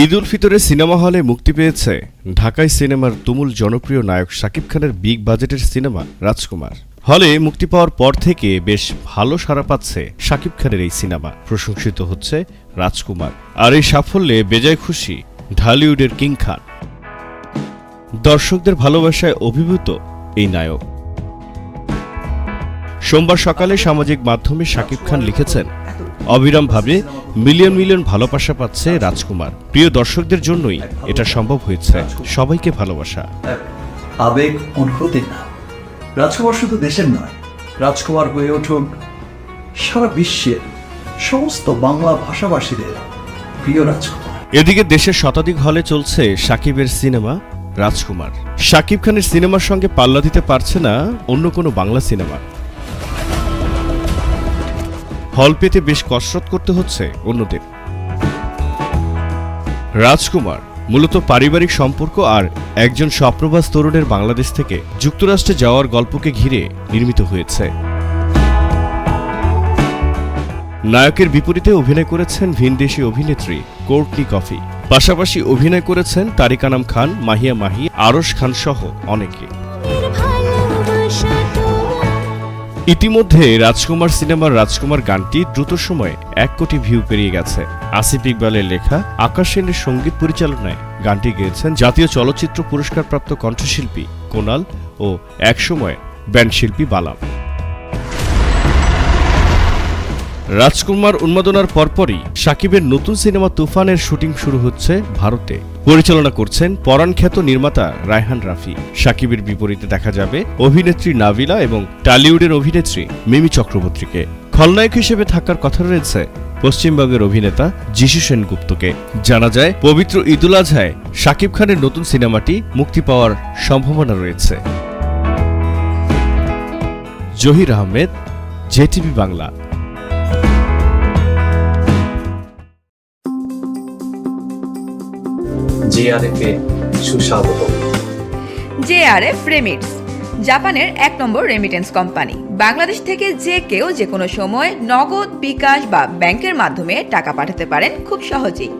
Eid ul ফিতরে cinema হলে মুক্তি পেয়েছে ঢাকাই সিনেমার তুমুল জনপ্রিয় নায়ক শাকিব খানের বিগ বাজেটের সিনেমা রাজকুমার। হলে মুক্তি পাওয়ার পর থেকে বেশ ভালো সাড়া পাচ্ছে শাকিব খানের এই সিনেমা, প্রশংসিত হচ্ছে রাজকুমার। আর এই সাফল্যে বেজায় খুশি ঢালিউডের কিং খান। দর্শকদের ভালোবাসায় অভিভূত এই নায়ক। সোমবার সকালে সামাজিক মাধ্যমে শাকিব খান লিখেছেন, অবিরামভাবে মিলিয়ন মিলিয়ন ভালোবাসা পাচ্ছে রাজকুমার। প্রিয় দর্শকদের জন্যই এটা সম্ভব হয়েছে। সবাইকে ভালোবাসা। আবেগ অনুভূতির নাম রাজকুমার শুধু দেশের নয়, রাজকুমার হয়ে উঠুক সারা বিশ্বের সমস্ত বাংলা ভাষাভাষীদের প্রিয় রাজকুমার। এদিকে দেশের শতাধিক হলে চলছে শাকিবের সিনেমা রাজকুমার। শাকিব খানের সিনেমার সঙ্গে পাল্লা দিতে পারছে না অন্য কোনো বাংলা সিনেমা। হল পেতে বেশ কসরত করতে হচ্ছে অন্যদের। রাজকুমার মূলত পারিবারিক সম্পর্ক আর একজন স্বপ্নবাজ তরুণের বাংলাদেশ থেকে যুক্তরাষ্ট্রে যাওয়ার গল্পকে ঘিরে নির্মিত হয়েছে। নায়কের বিপরীতে অভিনয় করেছেন ভিনদেশী অভিনেত্রী কোর্টনি কফি। পাশাপাশি অভিনয় করেছেন তারিক আনাম খান, মাহিয়া মাহি, আরশ খান সহ অনেকে। ইতিমধ্যে রাজকুমার সিনেমার রাজকুমার গানটি দ্রুত সময়ে 1 কোটি ভিউ পেরিয়ে গেছে। আসিফ ইকবালের লেখা, আকাশ সেনের সঙ্গীত পরিচালনায় গানটি গেয়েছেন জাতীয় চলচ্চিত্র পুরস্কারপ্রাপ্ত কণ্ঠশিল্পী কোনাল ও একসময় ব্যান্ডশিল্পী বালাম। রাজকুমার উন্মাদনার পরপরই শাকিবের নতুন সিনেমা তুফানের শুটিং শুরু হচ্ছে ভারতে। পরিচালনা করছেন পরাণ খ্যাত নির্মাতা রায়হান রাফি। শাকিবের বিপরীতে দেখা যাবে অভিনেত্রী নাবিলা এবং টলিউডের অভিনেত্রী মিমি চক্রবর্তীকে। খলনায়ক হিসেবে থাকার কথা রয়েছে পশ্চিমবঙ্গের অভিনেতা যিশু সেনগুপ্তকে। জানা যায়, পবিত্র ঈদ উল আজহায় শাকিব খানের নতুন সিনেমাটি মুক্তি পাওয়ার সম্ভাবনা রয়েছে। জহির আহমেদ, জেটিভি বাংলা। জেআরএফে সুস্বাগত। জেআরএফ রেমিটস, জাপানের 1 নম্বর রেমিটেন্স কোম্পানি। বাংলাদেশ থেকে যে কেউ যে কোনো সময় নগদ, বিকাশ বা ব্যাংকের মাধ্যমে টাকা পাঠাতে পারেন খুব সহজেই।